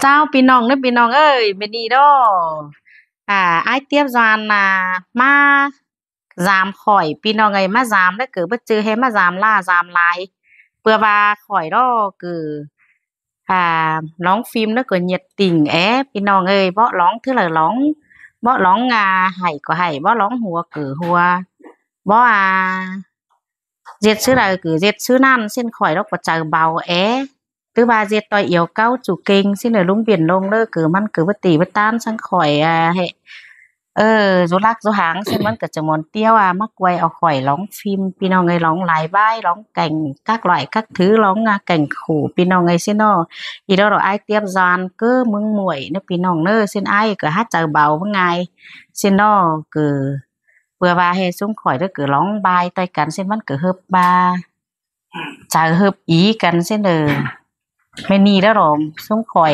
จ้าพี่น้องเด้อพี่น้องเอ้ยมื้อนี้ดออ้ายเตียบจานน่ะมายามข่อยพี่น้องเอ้ยมายามแล้วคือบ่จื้อให้มายามล่ายามหลายเพื่อว่าข่อยดอคือร้องฟิล์มแล้วก็เหยียดติ่งพี่น้องเอ้ยบ่ร้องเทื่อละร้องบ่ร้องให้ก็ให้บ่ร้องหัวคือหัวบ่เจ็ดชื่อใดคือเจ็ดชื่อนั้นเส้นข่อยดอกก็ใจเบาตือว่าเจ็ดต่อยเอียวเก้าจูเก่งสิเนลุงเปลี่ยนลงเด้อคือมันคือบ่ตีบ่ต้านซังข่อยให้สุรักสุหางซึ่งมันก็จะมอนเตี้ยวมักไว้เอาข่อยร้องฟิล์มพี่น้องเอ้ยร้องหลายบ้ายร้องแก่งกักหลายกักถือร้องแก่งขู่พี่น้องเอ้ยซิเนาะอีดออ้ายเตรียมจานเก้อมึงมวยเด้อพี่น้องเด้อซินอ้ายก็หาใจเบาบ่ง่ายซิเนาะคือเพื่อว่าให้ซุมข่อยเด้อคือร้องบายต่อยกันซิมันก็ฮึบบาจะฮึบอีกันซิเด้อแม่นี่เด้อหรอซุมข่อย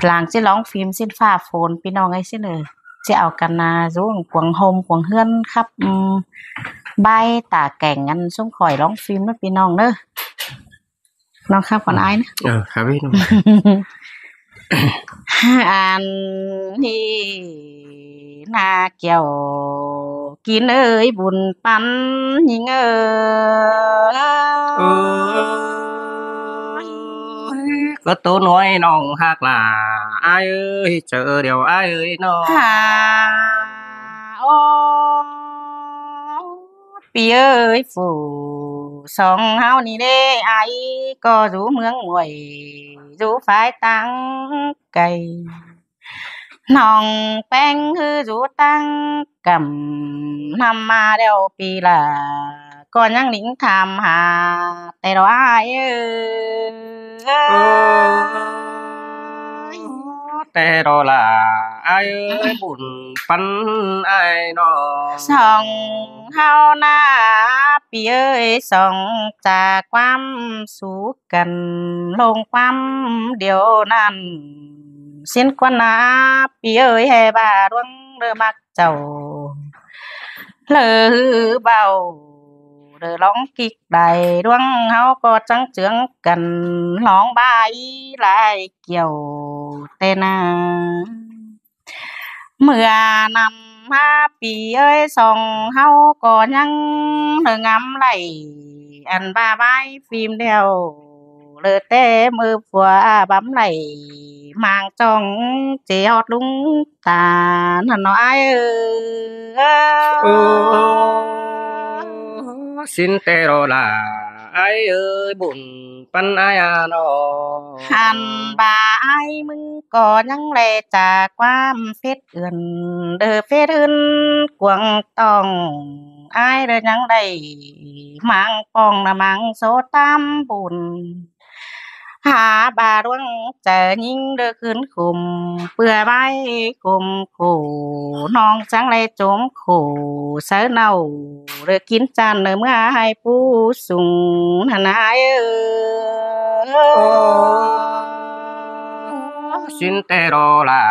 หลังสิร้องฟิล์มสิ้นฟ้าฝนพี่น้องเอ้ยซิเด้อสิเอากันร่วงกวางโฮมกวางเฮือนครับใบตาแก่งอันซุมข่อยร้องฟิล์มเด้อพี่น้องเด้อน้องครับก่อนอ้ายนะครับพี่น้องอันนี้นาเกี่ยวกินเอ้ยบุญปันหญิงก็โตน้อยน้องฮักล่ะอ้ายเอ้ยเจอเดี๋ยวอ้ายเอ้ยน้องปีเอ้ยฝูสองเฮานี่เด้อ้ายก็อยู่เมืองมวยอยู่ฝ่ายตังไกน้องแป้งคืออยู่ตังกำนำมาแล้วปีละก็ยังหลิงถามหาแต่ดอกอ้ายแต่ดอล่ะอ้ายเอ้ยบุญปันอ้ายน้องสองเฮานาปีเอ้ยสองจากความสู่กันลงความเดียวนั้นสิ้นกว่านาปีเอ้ยให้บาดวงเด้อมักเจ้าเลอเบาเด้อร้องกิกได้ดวงเฮาก็จังเจืองกันร้องบายหลายเกี่ยวแต่นาเมื่อนำ5ปีเอ้ยสองเฮาก็ยังเด้องํไหลอันบ้าบายฟิล์มเดียวเลอแต่มือผัวบำไหลมางจ้องเจฮอดลุงตานั่นเนาะอ้ายสินแต่รอล่ะอ้ายเอ้ยบุญปันอ้ายน้องหันบ่าอ้ายมึงก็ยังแลจากความเฟซเอื่นเด้อเฟซอื่นกวางต้องอ้ายเด้อยังได้มังปองนะมังโสตามบุญหาบาดวงเจอยิงเด้อคืนคุมเปื่อไว้คุมขู่น้องจังเลยจมขู่เสอเนาเด้อกินจานเด้อเมื่อให้ผู้สูงหันอ้ายสินแต่รอล่ะ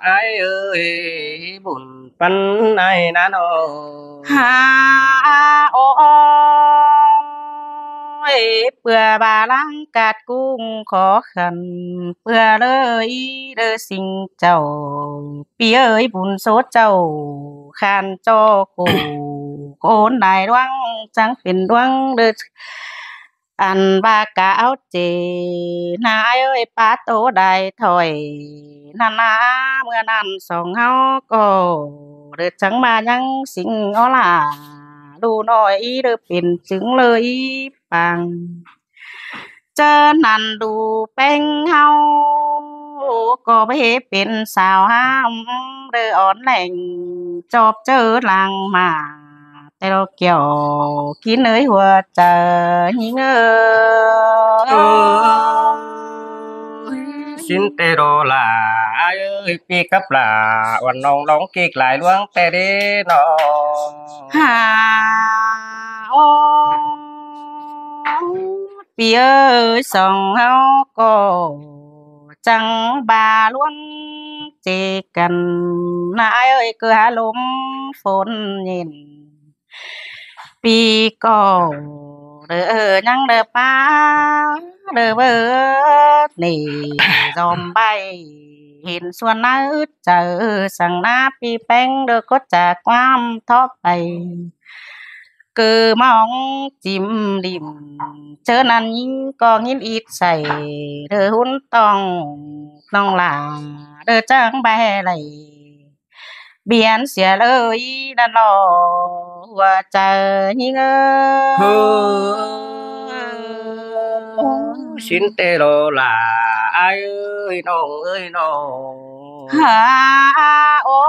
อ้ายเอ้ยบุญปันอ้ายนะน้องโอ้เปื่อบาลังกาดกุ้งขอขันเปื่อเลยเด้อสิ่งเจ้าปีเอ้ยบุญโสเจ้าคานจอกูโกนได้ดวงจังเป็นดวงเด้ออันว่ากะเอาเจนายเอ้ยปาโตได้ถอยนานาเมื่อนั้นสองเฮาก็เด้อจังมายังสิงอล่ะดูน้อยเด้อเป็นจึงเลยปังเจอนั่นดูแป้งเฮาก็ไปเป็นสาวห้ามเด้ออ่อนแหล่งจอบเจอหลังมาแต่เราเกี่ยวกินเอ้ยหัวใจหิงสินแต่รอล่ะอ้ายเอ้ยปีกับล่ะวันน้องร้องกิกหลายลวงแต่เด้น้องปีเอ้ยสองเฮาก็จังบาลวงเจกันนายเอ้ยคือหาลมฝนเย็นปีก็ เด้อยังเด้อป้าเด้อเบิดนี่จอมใบเห็นส่วนนาอึดเจอสั่งหน้าปีแป้งเด้อก็จะความทอไปมองจิ้มดิมเจอนั้นยิงก็งินอีดใส่เด้อหุ่นต้องน้องหลาเด้อจังใบไหลเบียนเสียเลยนั่นหรอว่าเจอยิงสินเตโลล่ะอ้ายเอ้ยน้องเอ้ยน้องหาโอ้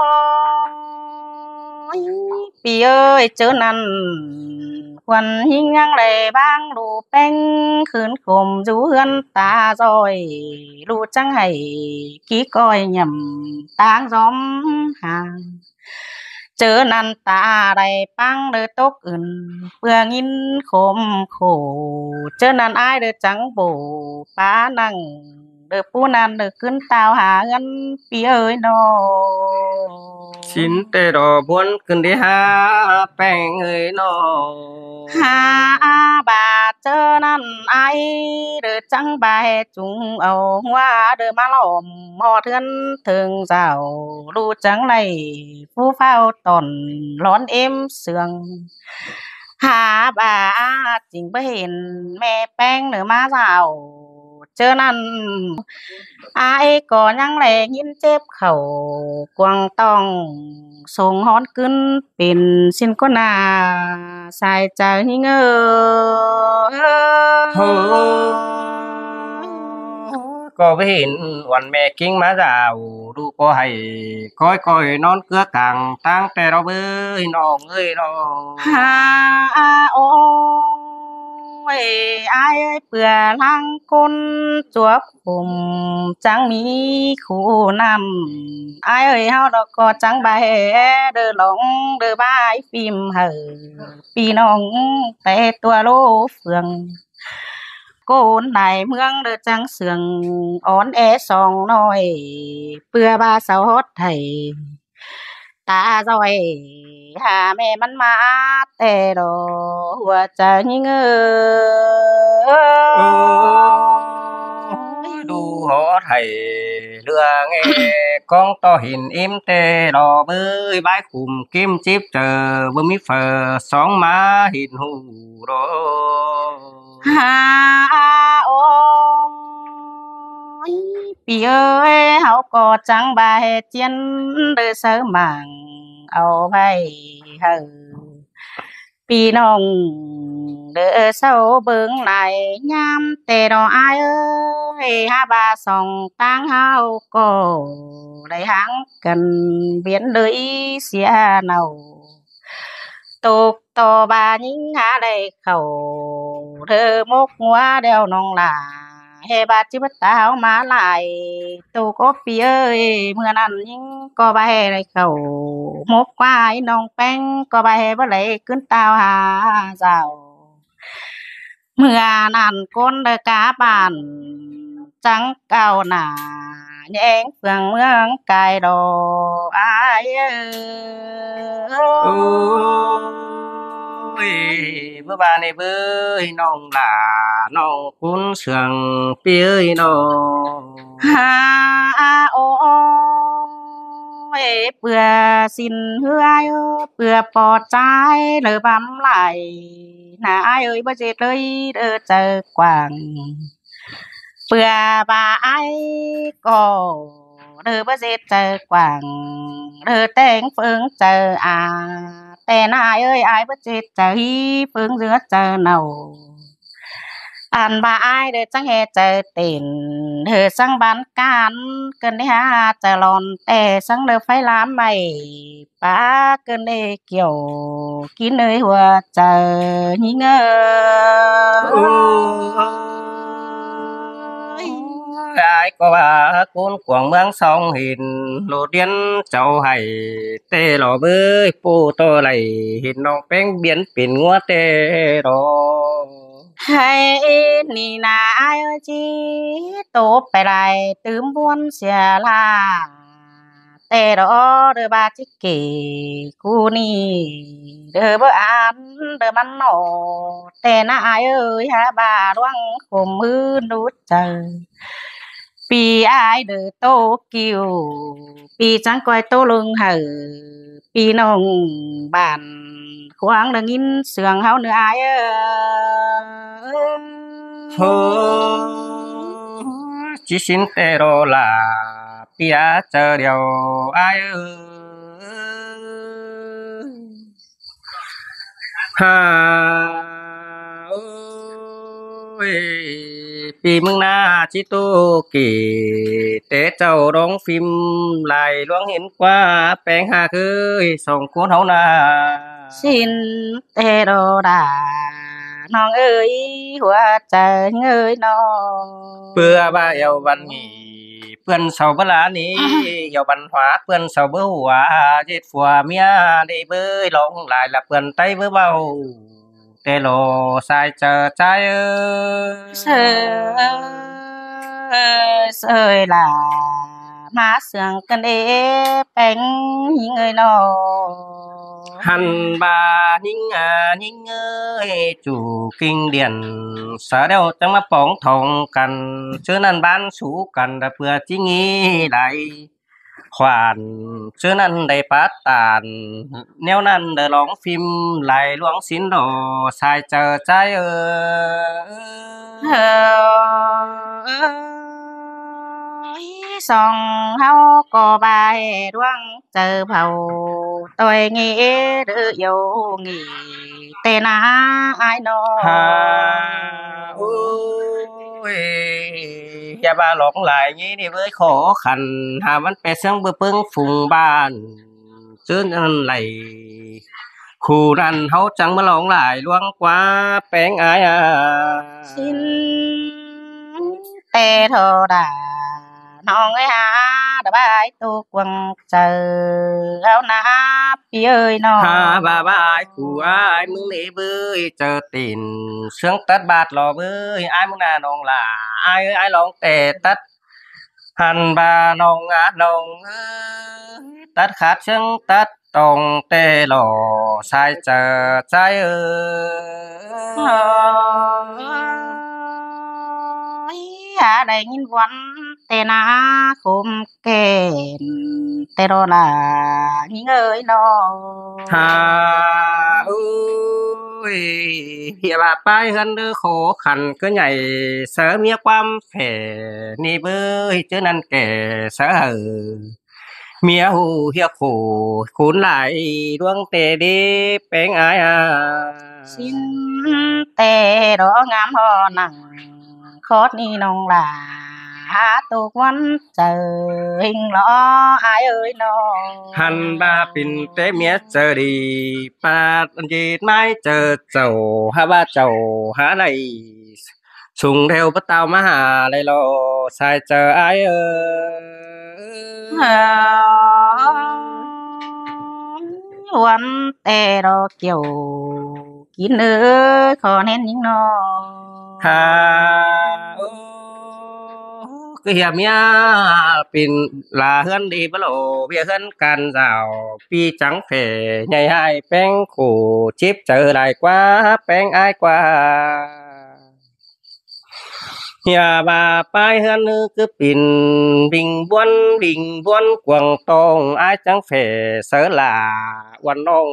ยปีเอ้ยเจอนั้นควันหิงยังเลยบ้างดูแป้งคืนคมอยู่เฮือนตาจอยรู้จังให้กี้ก้อยย่ำตางจอมหาเจอนั้นตาได้ปังเด้อตกอื่นเพื่องินคมโคเจอนั้นอ้ายเด้อจังโบป้านั่งเด้อผู้นั้นเด้อขึ้นตาวหาเงินปีเอ้ยน้อสินเตโรบวนขึ้นได้หาแป้งเอ้ยน้องหาบาทเจอนั้นไอเด้อจังบาจุงเอาหัวเด้อมาล้อมฮอดเทือนถึงเจ้ารู้จังไดผู้เฝ้าตนร้อนเอ็มเสืองหาบาทจริงบ่เห็นแม่แป้งเด้อมาเจ้าเจอนั้นอายก็ยังแลยินเจ็บเข้ากวางต้องส่งฮ้อนขึ้นเป็นสินก็นาสายใจเงอโหก็เห็นวันแม่กิ้งมาดาวดูก็ให้ก้อยๆนอนเกือกลางตั้งแต่เราเอ้ยน้องเอ้ยน้องหาโอ้ยอายเปื่อลังคนจวบผมจังมีคู่นำอายเอ้ยเฮาดอกก็จังบาเด้อหลงเด้อบายฟิล์มเฮอพี่น้องแต่ตัวโลเฟืองโกนในเมืองเด้อจังเสืองอ่อนแอสองน้อยเปื่อบาสาวฮอดไทยตาจอยหาแม่มันมาแต่ดอหัวใจเงอดูฮอดให้เรื่องแงกองต่อหินอิ่มเตรอเบ้ยบายคุมกิมจิบเจอบ่มีเฟอสองมาหินหูรอหาโอ้ยปีเอ้ยเฮาก็จังบาเฮ็ดเจียนเด้อเสอมังเอาไว้เฮอปีน้องเด้อเซาเบิ่งไหลยามแต่ดอกอายเอ้ยหาบาสองตั้งเฮาก็ได้หังกันเบียนเลยเสียเนาตกต่อบายิงหาได้เข้าเธอมกหัวเดียวน้องหลาเฮบาจิบตาเฮามาหลายตูก็ปีเอ้ยเมื่อนั้นยิงก็บ่ให้ได้เข้ามกควายน้องแป้งก็บ่ให้บ่ได้ขึ้นตาวหาเจ้าเมื่อนั้นคนเด้อกาบ้านจังเก่าหน้าแยงเฟืองเมืองกายดอกอายโอ้ยเมื่อบานนี่เบ้ยน้องหลาน้องคุณเสืองเปียน้องหาโอ้ยเปื่อสินเฮือยเปื่อปอดใจเด้อบำไหลหน้าเอ้ยบ่เจ็บเลยเด้อเจอกว้างเปื่อบาไอก็เด้อบ่เจ็บเจอกว้างเด้อแต่งเฟิงเจอแต่นายเอ้ยอายบ่เจ็บใจเฟิงเสือเจอเนาอันบาอายเด้อจังเฮ็ดเจอเต้นเด้อสังบ้านกันเกินได้หาจะหลอนแต่สังเด้อไฟลามไม่ปาเกินได้เกี่ยวกินเอ้ยหัวใจหิงอายก็ว่าคนกวางเมืองสองหินโลดเดียนเจ้าให้เตหล่อเบ้ยปูโตไหลเห็นน้องแป้งเบียนเป็นงัวเตรอให้นี่นาอายจีโตไปไหลตืมบวนเสียลาแ แต่ดอเด้อบาจิเกกูนี่เด้อบ่อ่านเด้อมันนอแต่นะอายเอ้ยหาบาดวังคมมือนุดใจปีอายเด้อโตกิวปีจังก้อยโตลงเหอปีน้องบ้านขวางได้ยินเสียงเฮาเนื้ออายเอ้ย chỉ xin tê rô là bia chờ điều ai ơi ha ơi vì mừng na chỉ tu kỳ tế châu đóng phim lại loáng hiện qua bèn hà khơi sòng cuốn hấu na xin tê rô đàน้องเอ้ยหัวใจเอ้ยน้อง เพื่อบ่าเอววันนี้เพื่อนเสาเวลานี้เอวบันหวาเพื่อนเสาเบื่อหัวเจ็ดฝัวเมียได้เบ้ยลงหลายละเพื่อนไตเบ้อเบาแต่โลสายเจอใจเอ้ยเอ้ยล่ะมาเสืองกันเอเป็งหิงเอ้ยน้องhành bà nhinh ơi chủ kinh điển sở đeo trong mắt bóng thòng cần chứ nên bán số cần đã vừa chỉ nghĩ lại khoản chứ nên đầy phát tàn nếu nên để lóng phim lại luống xin đồ sai chờ trái song hao có bài đoan chờ phầu tôi nghĩ được yêu nghỉ tên ai nó ôi ya ba lọt lại như đi với khó khăn hà vẫn pe sáng bơ pưng phùng ban chứ nên lại khu răn hấu trắng mà lọt lại luang quá bén ai xin tê thơ đàน้องเอ้ยหาดบายตุกวังเจอเอานะพี่เอ้ยน้อง ha bà ai cụ ai mừng nể bơi chờ tiền sướng tất bạt lò bơi ai mừng nà nong là ai ơi ai lòng tè tất hành bà nong á nong tất khát sướng tất tòng tê lò sai chờ tráiหาได้ยินวันแต่นาคมแก่นแต่รอล่ะยิงเอ้ยน้อง ha ôi hiệp bà pai hơn đứa khổ khăn cứ nhảy sớ mía quam phè ni bơi chứ năn kẻ sớ hờ mía hù hiệp khổ khốn lại đuông tề đi bén ai xin tề đó ngắm ho nặng khót ni nong là há tụcวันเจอหิงล้ออายเอ้ยน้อง hành ba pin tế mía chờ đi ba gì mai chờ chầu ha ba chầu há này sùng theo bắt tao má hà lại lo sai chờ aiวันแต่ดอกเกี่ยวกินขอเน้นยิงน้อง ha cứ hiệp mía pin là hơn đi bắt lộ bia hơn can rào pi trắng phè nhảy hai bén khổ chip trở lại quá bén ai qua nhà bà pai hơn cứ pin bình buôn quần tông ai trắng phè sớ là quan ông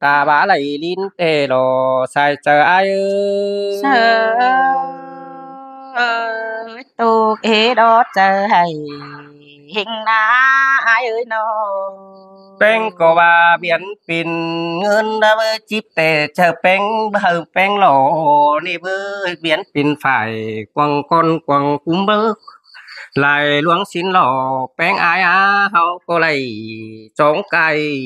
ta bá lại lín tê lò sai chờ ai tục ế đó chờ hay hình ná ai ơi nó bén có bà biển pin ngân đã với chip tê chờ bén bờ bén lò ni với biển pin phải quăng con quăng cúm bơ lại luống xin lò bén ai hậu có lại trống cay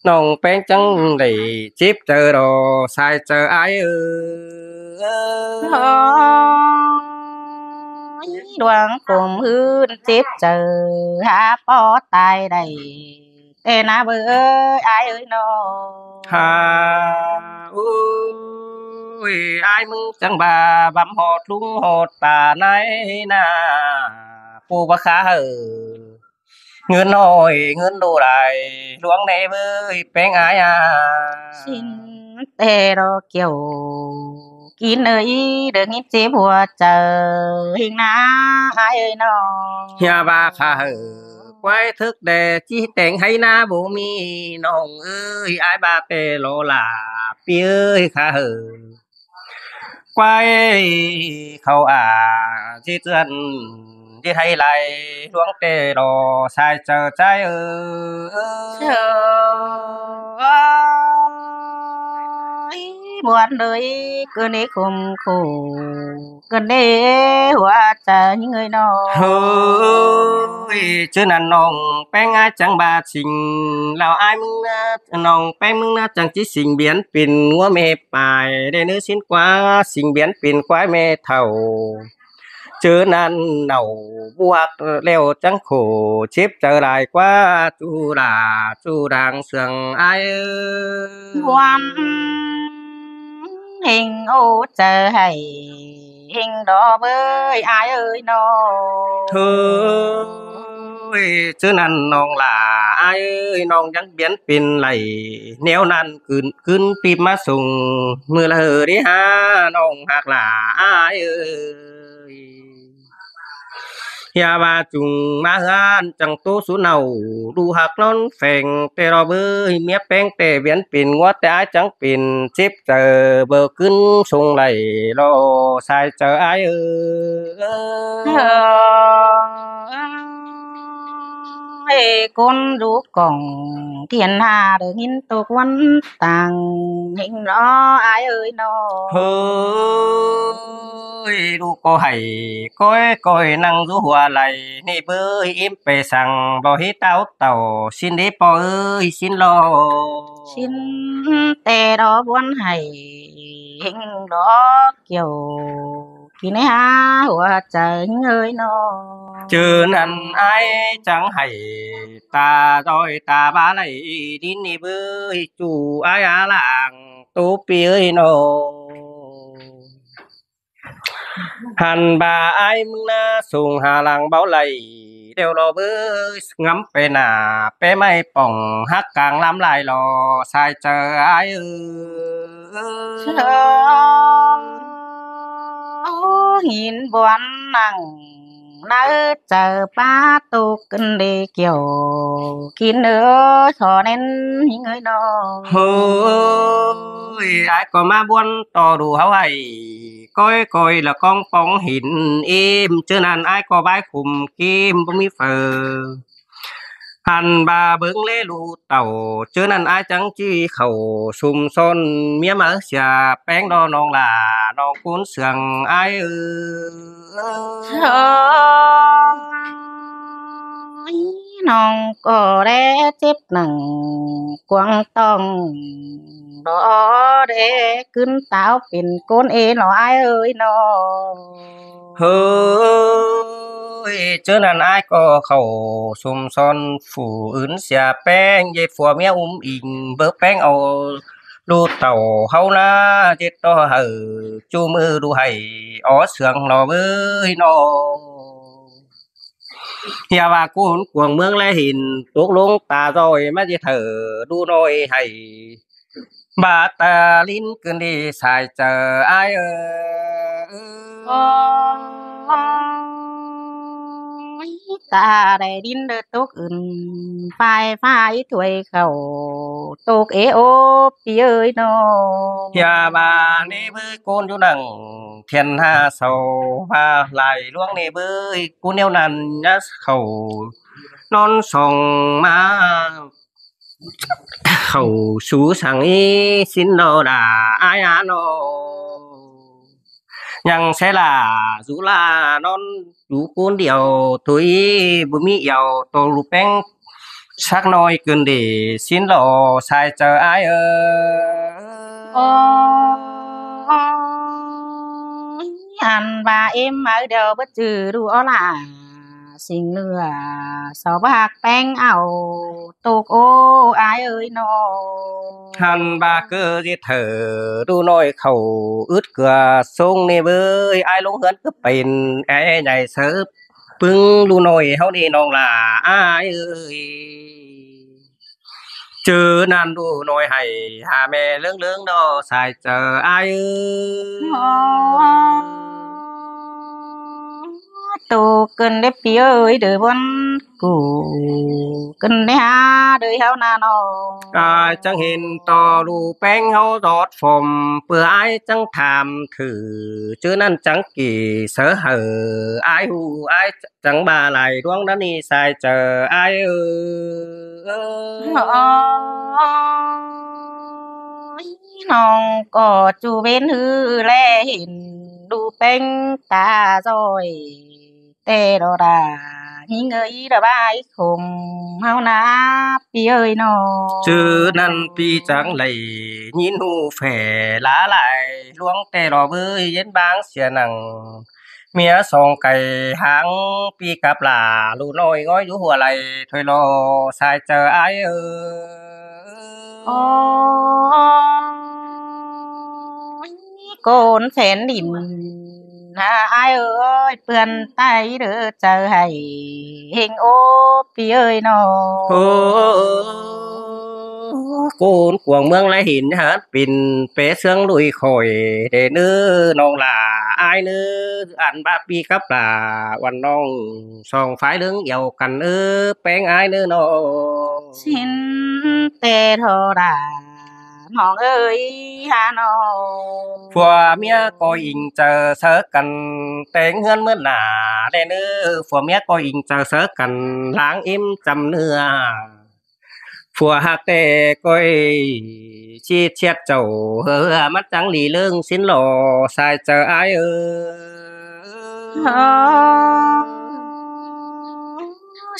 nông bén trắng để chip chờ đồ sai chờ ai đoán cùng hươn tiếp chờ há bó tay đầy tên bơi ai ơi nó ha ôi ai mừng chẳng bà bấm hột lung hột bà này na phu bà khá hờ เงินน้อยเงินดูหลายหลวงแน่เว้ยแป้งอายสิ้นแต่รอเกี่ยวกินเอ้ยเด้องิดเจ็บหัวใจหิงนาอายเอ้ยน้อง เฮียบาคาควายทึกแดจิแต่งให้หน้าบ่มีน้องเอ้ยอายบาเปโลลาปีเอ้ยคาควายเขาสิเตือนสิให้ไหลหลวงเตรอชายเจอใจเชยบวนเลยเกินได้คุมคู่เกินได้หัวใจเงยน้อง เฮ้ยชื่อนั้นน้องแป้งอาจังบาสิงแล้วอายมึงนะน้องแป้งมึงนะจังจิสิงเบียนเป็นงัวแม่ปายได้เนื้อสิ้นกว่าสิงเบียนเป็นควายแม่เฒ่าเจอนั้นเน่าบวกแล้วจังโขชิบเจอหลายกว่าจูลาจูดังเสืองอายวันhình ô chờ hay hình đó với ai ơi nó เฮ้ยชื่อนั้นน้องหล่าอายเอ้ยน้องยังเบียนเป็นไหลแนวนั้นขึ้นปีมาส่งมือละเฮอดิหาน้องหักหล่าอายเอ้ยอย่าว่าจุงมาหานจังโตสุเนาดูหักนอนแฝงแต่รอเบ้ยเมียแป้งแต่เบียนเป็นงัวแต่อายจังเป็นจิบเจอเบอขึ้นส่งไหลรอสายเจออายเอ้ย con rút còng thiên hà được nhìn tục văn tàng hình đó ai ơi nó เฮ้ยลูกก็ให้ก้อยนั่งอยู่หัวไหลนี่เบ้ยอิ่มไปสั่งบ่เฮ็ดเต่าสินเด้ปอเอ้ยสินรอ xin tè đó buồn hay hình đó kiểu kỳ này haหัวใจเอ้ยน้อง เจอนั้นอายจังให้ตาจ้อยตาบาไหลดินนี่เบ้ยจู่อายอาล่างตูปีเอ้ยน้องหันบ่าอายมึงนะส่งหาหลังเบาไหลเดี๋ยวรอเบ้ยงำไปหน้าไปไม่ป่องฮักกลางลำลายรอสายเจออายเอ้ย nhìn buồn nặng nỡ chờ ba tu kinh đi kiểu kín nữa cho nên những người nó เฮ้ยอายก็มาบวนต่อดูเฮาให้ก้อยละกองปองหินอิ่มเจอนั้นอายก็บายคุมกิมบ่มีเฟอหันบาเบิ่งเลลูเต่าเจอนั้นอายจังจี้เข้าซุมซนเมียมาเสียแป้งดอน้องหล่าน้องกุนเสืองอายnong có đẻ tiếp nặng quăng tông đó để cứng táo phiền con ê nó ai ơi nó เฮ้ยเจอนั้นอายก็เข้าซุมซอนฝูอื่นเสียแป้งยายผัวเมียอุ้มอิงเบิกแป้งเอาลูกเต่าเฮานะเจ็ดต่อเฮอจูมือดูให้อ๋อเสืองหนอเอ้ยน้องอย่าว่ากูหนกวงเมืองและหินตกลงตาจอยมาสิเถอดูน้อยให้บาตาลิ้นกึนดีสายเจออายta để đinh đơ tốt phai phai tuổi khẩu tốt ế ô pi ơi nó อย่าบานี่เบ้ยโกนอยู่นั่งเทียนหาเศร้าพาไหลล่วงนี่เบ้ยกูแนวนั้นยัสเข้านอนส่องมาเข้าสู่สังอีสินโนดาอายาโนยังเสลาสุลานอนอยู่คนเดียวถุยบ่มีเหี่ยวโตรูปแป้งสักหน่อยเกินดีสินรอสายเจออายăn và em ở đâu bất trừ đua là xin lừa sao bạc bánh ảo tục ô ai ơi nó หันบาเกอสิเถอดูน้อยเข้าอึดเกลือทรงนี่เบ้ยอายลงเฮือนคือเป็นแอใหญ่เสิร์ฟ ปึ้งลูน้อยเฮานี่น้องหล่าอ้ายเอ้ยเจอนั่นดูน้อยให้หาแม่เรื่องๆดอสายเจออ้ายเอ้ย tu cần để pi ơi đời bon cụ cần để ha đời hao na no กายจังเห็นต่อรูแป้งเฮาดอดฝมเปื่ออ้ายจังถามถือเจอนั่นจังกี่เสอเหออ้ายหูอ้ายจังบาไหลดวงนั้นนี่สายเจออ้ายเอน้องก็จูเป็นหือแลเห็นดูเป็นตาจอยแต่ดอดายิงเอ้ยระบายคมเฮานาพี่เอ้ยน้อง เจอนั่นปีจังไหลยินหูแฝลาไหลลวงแต่รอเบยเย็นบางเสียหนังเมียส่งไก่หางปีกับหลาลูน้อยง้อยอยู่หัวไหลถอยรอสายเจออ้ายเอโอ้อ ยโกนแสนดินนะอายเอ้ยเปื่อนไตเด้อเจอให้เฮงโอพี่เอ้ยน้อโอ้โกนกวางเมืองไรหินฮะปิ่นเปเสืองลุยข่อยเดเนื้อน้องหล่าอายเนื้ออันบาปีกับหล่าวันน้องสองฝ่ายเรื่องเหี่ยวกันแป้งอายเนื้อน้อง สินแต่โทราน้องเอ้ยหาน้อง ผัวเมียก็อิงเจอเสอกันแต่งเฮือนเมื่อหน้าแดเนื้อผัวเมียก็อิงเจอเสอกันล้างอิ่มจำเนื้อผัวหักแต่ก้อยชีดเชียดเจ้าเฮือมัดจังหลีเรื่องสินหล่อสายเจออาย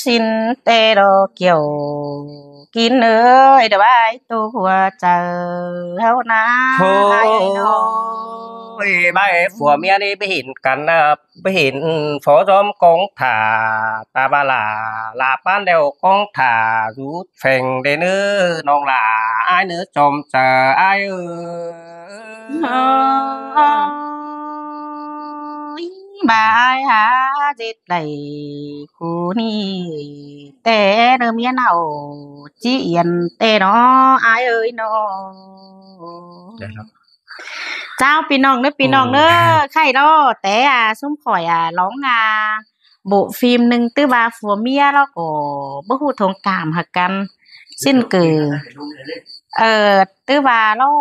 สินแต่ดอกเกี่ยวกินเอ้ยเดี๋ยวไปตัวเจอเฮานะ โอ้ ไอ้น้อง ยใบผัวเมียนี่ไปเห็นกันนะไปเห็นฝอจอมกองถ่าตาบาลาป้านเดวกองถ่ารูดแฝงเดเนื้อน้องหล่าอายเนื้อจอมเจออายบายหาเจ็ดไหลคู่นี้แต่เดิมเมียเนาจีเอียนแต่น้ออายเอ้ยน้อง เจ้าพี่น้องเด้อพี่น้องเด้อใครดอแต่ซุ่มข่อยร้องbộ phim หนึ่งตื้อว่าผัวเมียแล้วก็บ่ฮู้ทงกามหักกันสิ้นเกิดตื้อว่าแล้ว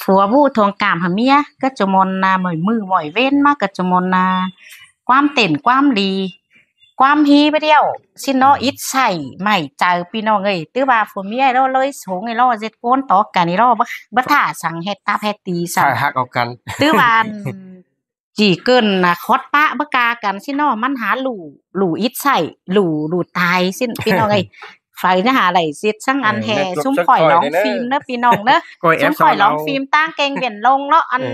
ผัวบ่ฮู้ทงกามหาเมียก็จะมนหม่อยมือหม่อยเว้นมาก็จะมนความเต้นความดีความฮีไปเดียวสิเนาะอิดใส่ใหม่เจอพี่น้องเอ้ยตื้อว่าผัวเมียเราเลยสงไอ้เราเจ็ดโกนต่อกันนี่เราบ่ท่าสั่งเฮ็ดตาเฮ็ดตีสั่ง หักออกกัน ตื้อวานจีเกินคอดปะบกากันสิเนาะมันหาหลู่อิดใส่หลู่ตายสิ้นพี่น้องเอ้ยไฟนะหาไหลซิดช่างอันแห่ซุ่มข่อยร้องฟิล์มเด้อพี่น้องเด้อซุ่มข่อยร้องฟิล์มตั้งเกงเวียนลงแล้วอัน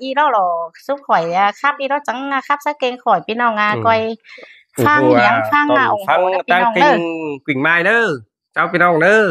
อีแล้วหรอซุ่มข่อยครับอีแล้วจังครับซะเกงข่อยพี่น้องก้อยฟังเหียงฟังองค์ ฟัง พี่ ตั้ง น้อง กิ่ เด้อ งกิ่งไม้เด้อเจ้าพี่น้องเด้อ